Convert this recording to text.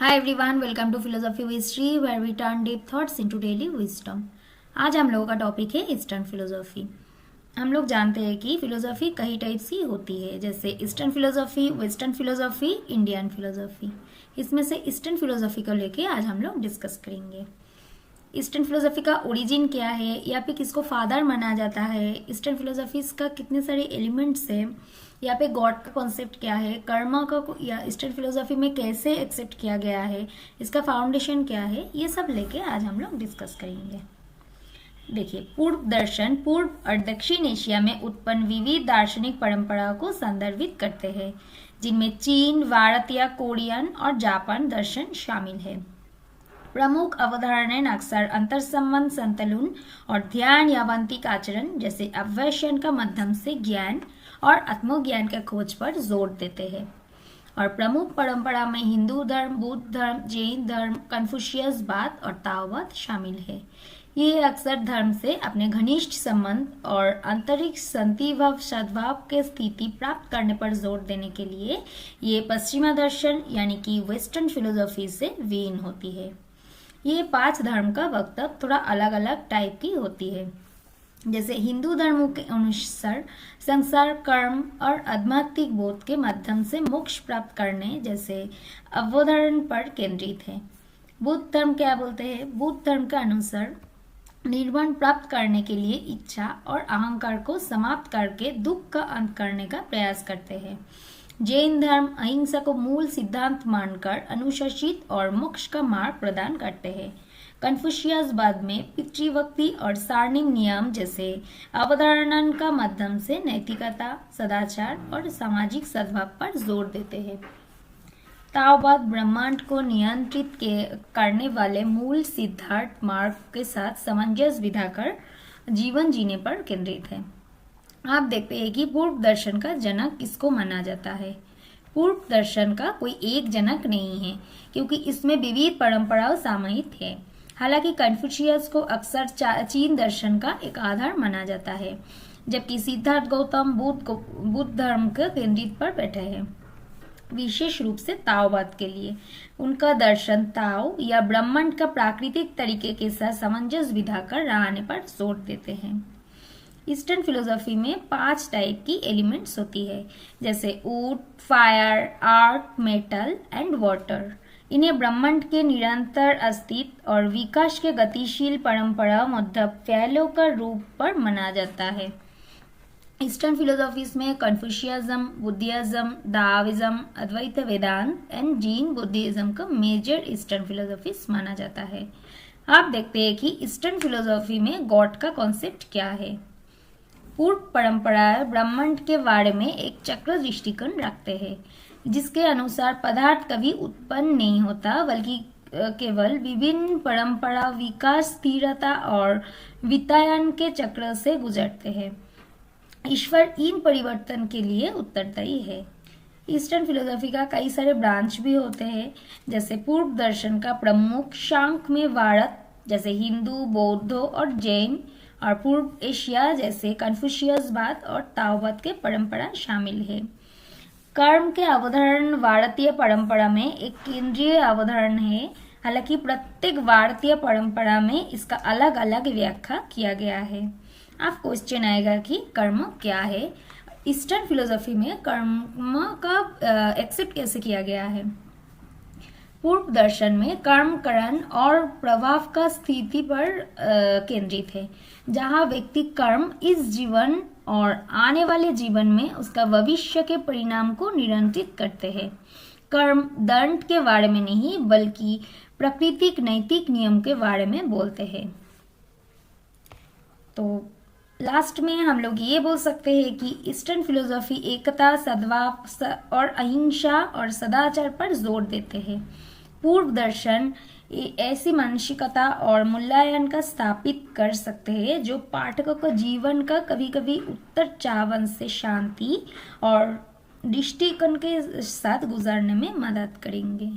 Hi everyone, welcome to Philosophy with Sri, where we turn deep thoughts into daily wisdom. आज हम लोगों का topic है eastern philosophy. हम लोग जानते हैं कि फिलोसॉफी कई टाइप्स की होती है, जैसे eastern philosophy, western philosophy, Indian philosophy. इसमें से ईस्टर्न फिलोसॉफी को लेके आज हम लोग डिस्कस करेंगे। ईस्टर्न फिलोसॉफी का ओरिजिन क्या है, या फिर किसको फादर माना जाता है, ईस्टर्न फिलोसॉफी का कितने सारे एलिमेंट्स है, यहाँ पे गॉड का कॉन्सेप्ट क्या है, कर्म का या ईस्टर्न फिलोसॉफी में कैसे एक्सेप्ट किया गया है, इसका फाउंडेशन क्या है, ये सब लेके आज हम लोग डिस्कस करेंगे। देखिए, पूर्व दर्शन पूर्व और दक्षिण एशिया में उत्पन्न विविध दार्शनिक परंपराओं को संदर्भित करते हैं, जिनमें चीन, भारतीय, कोरियन और जापान दर्शन शामिल है। प्रमुख अवधारणाएं अक्सर अंतर्संबंध, संतुलन और ध्यान यावंतिक आचरण जैसे अभ्यासन का माध्यम से ज्ञान और आत्मज्ञान के खोज पर जोर देते हैं। और प्रमुख परंपरा में हिंदू धर्म, बुद्ध धर्म, जैन धर्म, कन्फ्यूशियसवाद और ताओवाद शामिल है। ये अक्सर धर्म से अपने घनिष्ठ संबंध और आंतरिक संतिभाव सद्भाव के स्थिति प्राप्त करने पर जोर देने के लिए ये पश्चिमा दर्शन यानी कि वेस्टर्न फिलोसॉफी से वीन होती है। ये 5 धर्म का वक्तव्य थोड़ा अलग अलग टाइप की होती है। जैसे हिंदू धर्म के अनुसार संसार, कर्म और आध्यात्मिक बोध के माध्यम से मोक्ष प्राप्त करने जैसे अवधारण पर केंद्रित है। बुद्ध धर्म क्या बोलते हैं? बुद्ध धर्म के अनुसार निर्वाण प्राप्त करने के लिए इच्छा और अहंकार को समाप्त करके दुख का अंत करने का प्रयास करते हैं। जैन धर्म अहिंसा को मूल सिद्धांत मानकर अनुशासित और मोक्ष का मार्ग प्रदान करते हैं। कन्फ्यूशियसवाद में पितृभक्ति और सारणिक नियम जैसे अवधारणा का माध्यम से नैतिकता, सदाचार और सामाजिक सद्भाव पर जोर देते हैं। ताओवाद ब्रह्मांड को नियंत्रित करने वाले मूल सिद्धांत मार्ग के साथ सामंजस्य बिठाकर जीवन जीने पर केंद्रित है। आप देखते हैं कि पूर्व दर्शन का जनक किसको माना जाता है। पूर्व दर्शन का कोई एक जनक नहीं है, क्योंकि इसमें विविध परंपराओं समाहित है। हालांकि कन्फ्यूशियस को अक्सर चीन दर्शन का एक आधार माना जाता है, जबकि सिद्धार्थ गौतम बुद्ध धर्म के केंद्रित पर बैठे हैं। विशेष रूप से ताओवाद के लिए उनका दर्शन ताओ या ब्रह्मांड का प्राकृतिक तरीके के साथ सामंजस्य बिठाकर रहने पर जोर देते हैं। ईस्टर्न फिलोसॉफी में 5 टाइप की एलिमेंट्स होती है, जैसे वुड, फायर, आर्थ, मेटल एंड वाटर। इन्हें ब्रह्मांड के निरंतर अस्तित्व और विकास के गतिशील परंपरा मध्य फैलों का रूप पर माना जाता है। ईस्टर्न फिलोसॉफीज में Confucianism, Buddhism, Taoism, Advaita Vedanta and Jain Buddhism का मेजर ईस्टर्न फिलोसॉफीज माना जाता है। आप देखते हैं कि ईस्टर्न फिलोसॉफी में गॉड का कॉन्सेप्ट क्या है। पूर्व परंपरा ब्रह्मांड के बारे में एक चक्र दृष्टिकोण रखते हैं, जिसके अनुसार पदार्थ कभी उत्पन्न नहीं होता, बल्कि केवल विभिन्न परंपरा, विकास, स्थिरता और वितायन के चक्र से गुजरते हैं। ईश्वर इन परिवर्तन के लिए उत्तरदायी है। ईस्टर्न फिलोसॉफी का कई सारे ब्रांच भी होते हैं, जैसे पूर्व दर्शन का प्रमुख शांख्य में भारत जैसे हिंदू, बौद्ध और जैन, और पूर्व एशिया जैसे कन्फ्यूशियसवाद और ताओवाद के परंपरा शामिल है। कर्म के अवधारण भारतीय परंपरा में एक केंद्रीय अवधारण है, हालांकि प्रत्येक भारतीय परंपरा में इसका अलग अलग व्याख्या किया गया है। आप क्वेश्चन आएगा कि कर्म क्या है। ईस्टर्न फिलोसॉफी में कर्म का एक्सेप्ट कैसे किया गया है। पूर्व दर्शन में कर्म करण और प्रभाव का स्थिति पर केंद्रित है, जहां व्यक्ति कर्म इस जीवन और आने वाले जीवन में उसका भविष्य के परिणाम को नियंत्रित करते हैं। कर्म दंड के बारे में नहीं, बल्कि प्राकृतिक नैतिक नियम के बारे में बोलते हैं। तो लास्ट में हम लोग ये बोल सकते हैं कि ईस्टर्न फिलोसॉफी एकता, सद्भाव और अहिंसा और सदाचार पर जोर देते हैं। पूर्व दर्शन ऐसी मानसिकता और मूल्यांकन का स्थापित कर सकते हैं जो पाठकों को जीवन का कभी कभी उत्तर चावन से शांति और दृष्टिकोण के साथ गुजारने में मदद करेंगे।